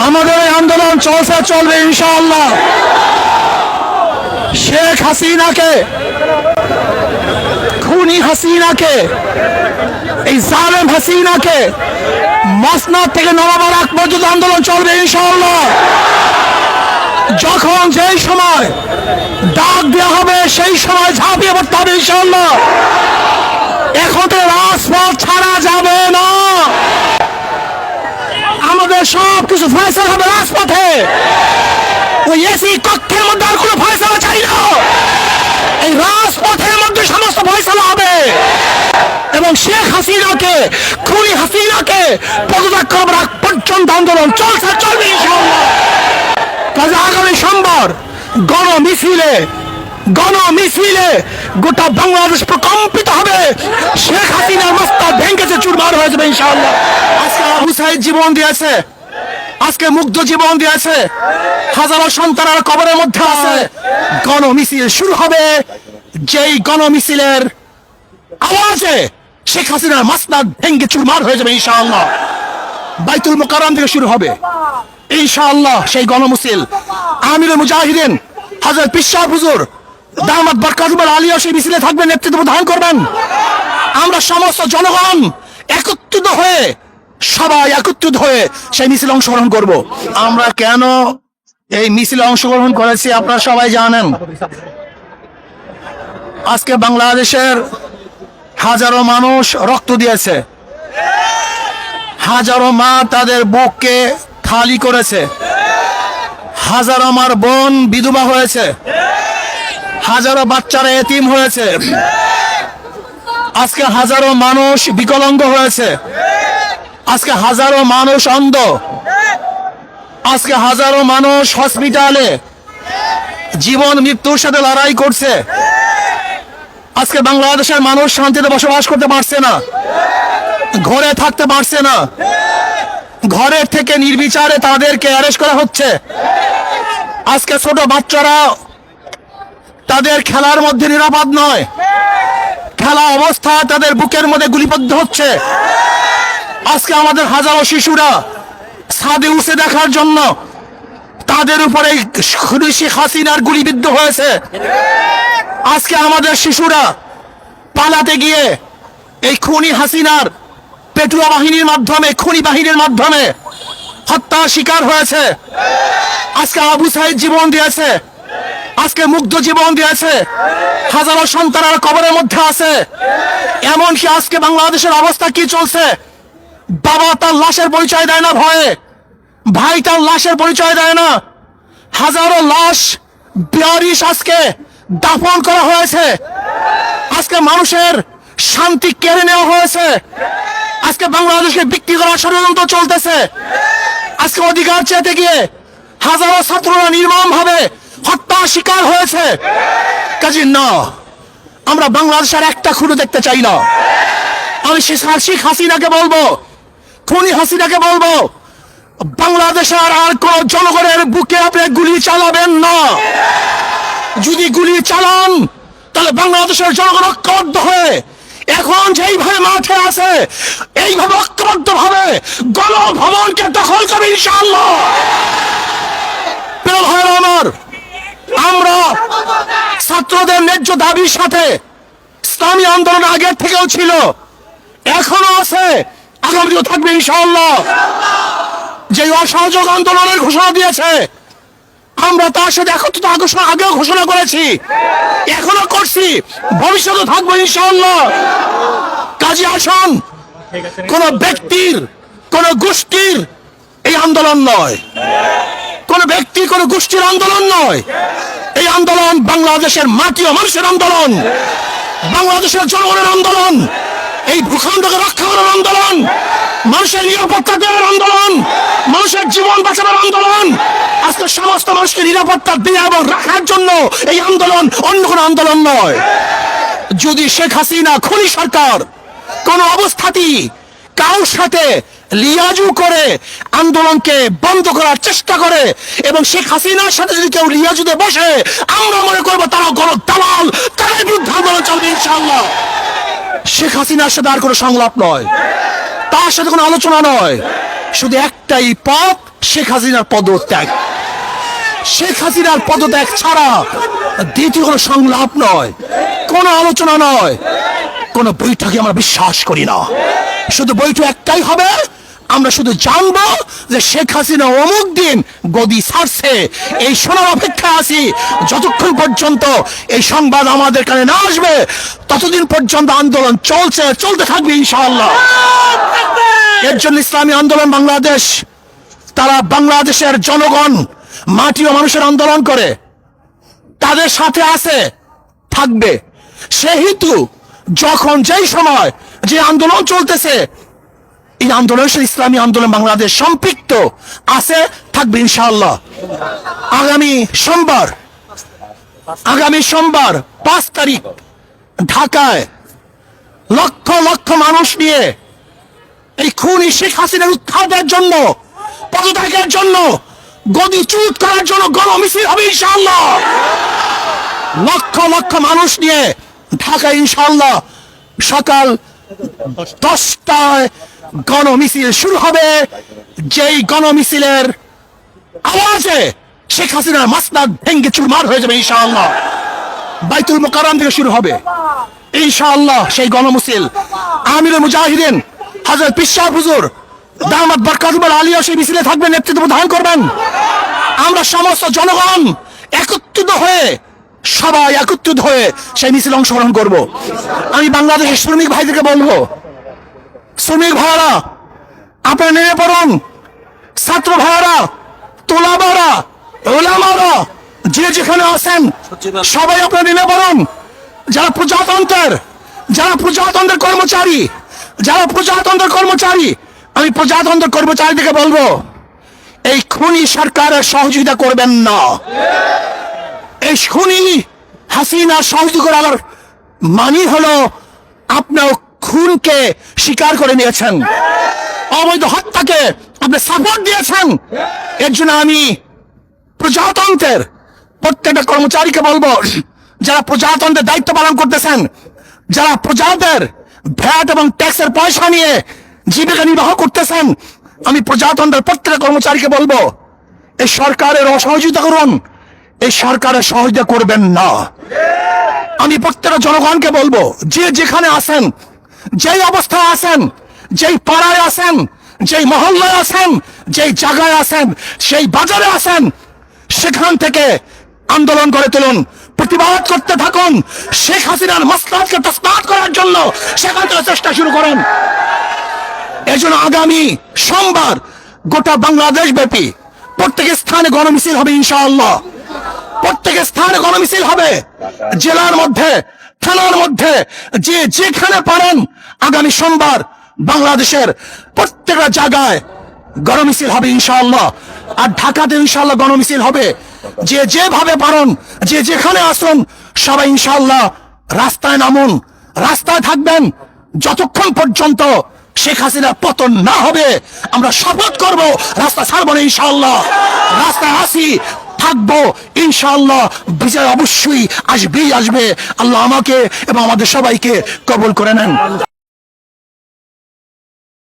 আমাদের এই আন্দোলন চলছে, চলবে ইনশাআল্লাহ। শেখ হাসিনাকে, খুনি হাসিনাকে, এই জালেম হাসিনাকে মসনদ থেকে নবাবার আগ পর্যন্ত আন্দোলন চলবে ইনশাআল্লাহ। যখন যেই সময় ডাক দেওয়া হবে সেই সময় ঝাঁপিয়ে পড়তে হবে ইনশাআল্লাহ। এখন তো রাজপথ ছাড়া যাবে না। আমাদের সব কিছু ফয়সালা হবে রাজপথে। ওই এসি কক্ষের মধ্যে আর কোনো ফয়সালা চাই না। এই রাজপথের মধ্যে সমস্ত ফয়সালা হবে এবং শেখ হাসিনাকে, খুনি হাসিনাকে পদত্যাগ করার আগ পর্যন্ত আন্দোলন চলছে, চলবে ইনশাআল্লাহ। কাজে আগামী সোমবার গণমিছিলে গোটা বাংলাদেশ প্রকম্পিত হবে। শেখ হাসিনার মস্তক ভেঙেছে, চুরমার হয়ে যাবে ইনশাআল্লাহ। আজকে আবু সাইদ জীবন দিয়েছে, আজকে মুগ্ধ জীবন দিয়েছে, হাজারো সন্তানরা কবরের মধ্যে আছে। গণমিছিল শুরু হবে, যেই গণমিছিলের আওয়াজে শেখ হাসিনার মস্তক ভেঙে চুরমার হয়ে যাবে ইনশাআল্লাহ। বাইতুল মুকাররম থেকে শুরু হবে ইনশাআল্লাহ সেই গণমিছিল। আমিরুল মুজাহিদিন হযরত পীর সাহেব হুজুর দামাত বরকাতুল আলিয়া সেই মিছিলে থাকবেন, নেতৃত্ব প্রদান করবেন। আমরা সমস্ত জনগণ একত্রিত হয়ে, সবাই একত্রিত হয়ে সেই মিছিলে অংশগ্রহণ করব। আমরা কেন এই মিছিলে অংশগ্রহণ করেছি আপনারা সবাই জানেন। আজকে বাংলাদেশের হাজারো মানুষ রক্ত দিয়েছে, হাজারো মা তাদের বুককে খালি করেছে, হাজারো মার বোন বিধবা হয়েছে, হাজারো বাচ্চারা এতিম হয়েছে, আজকে হাজারো মানুষ বিকলাঙ্গ হয়েছে, আজকে হাজারো মানুষ অন্ধ, আজকে হাজারো মানুষ হসপিটালে জীবন মৃত্যুর সাথে লড়াই করছে। আজকে বাংলাদেশের মানুষ শান্তিতে বসবাস করতে পারছে না, ঘরে থাকতে পারছে না, ঘরের থেকে নির্বিচারে তাদেরকে অ্যারেস্ট করা হচ্ছে। আজকে ছোট বাচ্চারা তাদের খেলার মধ্যে নিরাপদ নয়, খেলা অবস্থায় তাদের বুকের মধ্যে গুলিবদ্ধ হচ্ছে। আজকে আমাদের হাজারো শিশুরা ছাদে উঠে দেখার জন্য তাদের উপরে শেখ হাসিনার গুলিবিদ্ধ হয়েছে। আজকে আমাদের শিশুরা পালাতে গিয়ে এই খুনি হাসিনার পেটুয়া বাহিনীর মাধ্যমে, খুনি বাহিনীর মাধ্যমে হত্যার শিকার হয়েছে। আজকে আবু সাইদ জীবন দিয়েছে, আজকে মুগ্ধ জীবন দিয়েছে, হাজারো সন্তানরা কবরের মধ্যে আছে। এমনকি আজকে বাংলাদেশের অবস্থা কি চলছে, বাবা তার লাশের পরিচয় দেয় না ভয়ে, ভাই তার লাশের পরিচয় দেয় না। হাজারো লাশ বেয়ারিশ আজকে দাফন করা হয়েছে। আজকে মানুষের শান্তি কেড়ে নেওয়া হয়েছে। আজকে বাংলাদেশকে বিক্রি করার ষড়যন্ত্র চলতেছে। আজকে অধিকার চেতে গিয়ে হাজারো ছাত্ররা নির্মম ভাবে হত্যার শিকার হয়েছে। কাজী না, আমরা বাংলাদেশের একটা খুঁড়ো দেখতে চাই না। আমি শেখ হাসিনাকে বলবো, খুনি হাসিনাকে বলবো, বাংলাদেশের আর কোন জনগণের বুকে আপনি গুলি চালাবেন না। যদি গুলি চালান তাহলে বাংলাদেশের জনগণ ঐক্যবদ্ধ হয়ে এখন যেইভাবে মাঠে আছে এইভাবে ঐক্যবদ্ধ ভাবে গণভবনকে দখল করবে ইনশাআল্লাহ। প্রিয় ভাইরা আমার, আমরা ছাত্রদের ন্যায্য দাবির সাথে ইসলামী আন্দোলন আগের থেকেও ছিল, এখনো আছে, আগামীও থাকবে ইনশাআল্লাহ। যে অসহযোগ আন্দোলনের ঘোষণা দিয়েছে আমরা তার সাথে একত্রিত আগেও ঘোষণা করেছি, এখনো করছি, ভবিষ্যতে থাকবো ইনশাআল্লাহ। কাজী আসুন, কোন ব্যক্তির, কোন গোষ্ঠীর এই আন্দোলন নয়, কোন ব্যক্তি, কোন গোষ্ঠীর আন্দোলন নয়। এই আন্দোলন বাংলাদেশের মাটি ও মানুষের আন্দোলন, বাংলাদেশের জনগণের আন্দোলন, এই ভূখণ্ডকে রক্ষা করার আন্দোলন, মানুষের নিরাপত্তা দেওয়ার আন্দোলন, মানুষের জীবন বাঁচানোর আন্দোলন। আজকে সমস্ত মানুষকে নিরাপত্তা দেওয়া এবং রাখার জন্য এই আন্দোলন, অন্য কোনো আন্দোলন নয়। যদি শেখ হাসিনা খুনি সরকার কোন অবস্থাতেই কারোর সাথে লিয়াজু করে আন্দোলনকে বন্ধ করার চেষ্টা করে এবং শেখ হাসিনার সাথে যদি কেউ লিয়াজুতে বসে, আমরা মনে করবো তারা গণ দালাল, তাদের বিরুদ্ধে আন্দোলন চলবে ইনশাআল্লাহ। শেখ হাসিনার সাথে আর কোনো সংলাপ নয়, তার সাথে কোনো আলোচনা নয়। শুধু একটাই পথ, শেখ হাসিনার পদত্যাগ। শেখ হাসিনার পদত্যাগ ছাড়া দ্বিতীয় কোনো সংলাপ নয়, কোনো আলোচনা নয়, কোনো বৈঠকে আমরা বিশ্বাস করি না। শুধু বৈঠক একটাই হবে, আমরা শুধু জানবো যে শেখ হাসিনা অমুক দিন গদি ছাড়ছে, এই শোনার অপেক্ষা আছি। যতক্ষণ পর্যন্ত এই সংবাদ আমাদের কানে না আসবে ততদিন পর্যন্ত আন্দোলন চলতে থাকবে ইনশাআল্লাহ। এর জন্য ইসলামী আন্দোলন বাংলাদেশ, তারা বাংলাদেশের জনগণ, মাটি ও মানুষের আন্দোলন করে, তাদের সাথে আছে, থাকবে। সেহেতু যখন যেই সময় যে আন্দোলন চলতেছে, এই আন্দোলনের সাথে ইসলামী আন্দোলন বাংলাদেশ সম্পৃক্ত আছে, থাকবে ইনশাআল্লাহ। আগামী সোমবার 5 তারিখ ঢাকায় লক্ষ লক্ষ মানুষ নিয়ে এই খুনি শেখ হাসিনার উৎখাতের জন্য, পদত্যাগের জন্য, গদিচ্যুত করার জন্য গণমিছিল হবে ইনশাআল্লাহ। লক্ষ লক্ষ মানুষ নিয়ে ঢাকা ইনশাআল্লাহ সকাল 10টায় গণমিছিল শুরু হবে। যেই গণমিছিলের আওয়াজে শেখ হাসিনার মাসনাদ ভেঙ্গে চুরমার হয়ে যাবে ইনশাআল্লাহ। বাইতুল মোকাররম থেকে শুরু হবে ইনশাআল্লাহ সেই গণমিছিল। আমিরুল মুজাহিদিন হযরত পীর সাহেব হুজুর দামাত বরকাতুল আলিয়া সেই মিছিলে থাকবেন, নেতৃত্ব প্রদান করবেন। আমরা সমস্ত জনগণ সবাই একত্রিত হয়ে সেই মিছিলে অংশগ্রহণ করব। আমি বাংলাদেশের শ্রমিক ভাইদেরকে বলবো, শ্রমিক ভাইরা আপনারা নেমে পড়ুন। ছাত্র ভাইরা, তোলাবারা, ওলামারা, যে যেখানে আছেন সবাই আপনারা নেমে পড়ুন। যারা প্রজাতন্ত্রের কর্মচারী, আমি প্রজাতন্ত্রের কর্মচারীদেরকে বলবো, এই খুনি সরকারের সহযোগিতা করবেন না। এই খুনি হাসিনা সহযোগিতা করার মানে হলো আপনার খুনকে স্বীকার করে নিয়েছেন, অবৈধ হত্যাকে আপনি সাপোর্ট দিয়েছেন। এর জন্য আমি প্রজাতন্ত্রের প্রত্যেকটা কর্মচারীকে বলবো, যারা প্রজাতন্ত্রের দায়িত্ব পালন করতেছেন, যারা প্রজাদের ভ্যাট এবং ট্যাক্সের পয়সা নিয়ে জীবিকা নির্বাহ করতেছেন, আমি প্রজাতন্ত্রের প্রত্যেকটা কর্মচারীকে বলবো, এই সরকারের অসহযোগিতা করুন, এই সরকারের সহযোগিতা করবেন না। আমি প্রত্যেকটা জনগণকে বলবো, যে যেখানে আছেন, যেই অবস্থায় আছেন, যেই পাড়ায় আছেন, যেই মহল্লায় আছেন, যেই জায়গায় আছেন, সেই বাজারে আছেন, সেখান থেকে আন্দোলন করে তুলুন, প্রতিবাদ করতে থাকুন। শেখ হাসিনার মাসলাতকে তসনাত করার জন্য সেখান থেকে চেষ্টা শুরু করেন। এই জন্য আগামী সোমবার গোটা বাংলাদেশ ব্যাপী প্রত্যেক স্থানে গণমিছিল হবে ইনশাআল্লাহ। প্রত্যেক স্থানে গণমিছিল হবে, জেলার মধ্যে, থানার মধ্যে, যে যেখানে পারেন আগামী সোমবার বাংলাদেশের প্রত্যেকটা জায়গায় গণমিছিল হবে ইনশাআল্লাহ। আর ঢাকাতে ইনশাআল্লাহ গণমিছিল হবে। যে যেভাবে পারেন, যে যেখানে আসুন, সবাই ইনশাআল্লাহ রাস্তায় নামুন, রাস্তায় থাকবেন যতক্ষণ পর্যন্ত শেখ হাসিনার পতন না হবে। আমরা শপথ করব রাস্তা ছাড়বো না ইনশাআল্লাহ। রাস্তায় আসি, থাকবো ইনশাআল্লাহ। বিজয় অবশ্যই আসবে। আল্লাহ আমাকে এবং আমাদের সবাইকে কবুল করে নেন।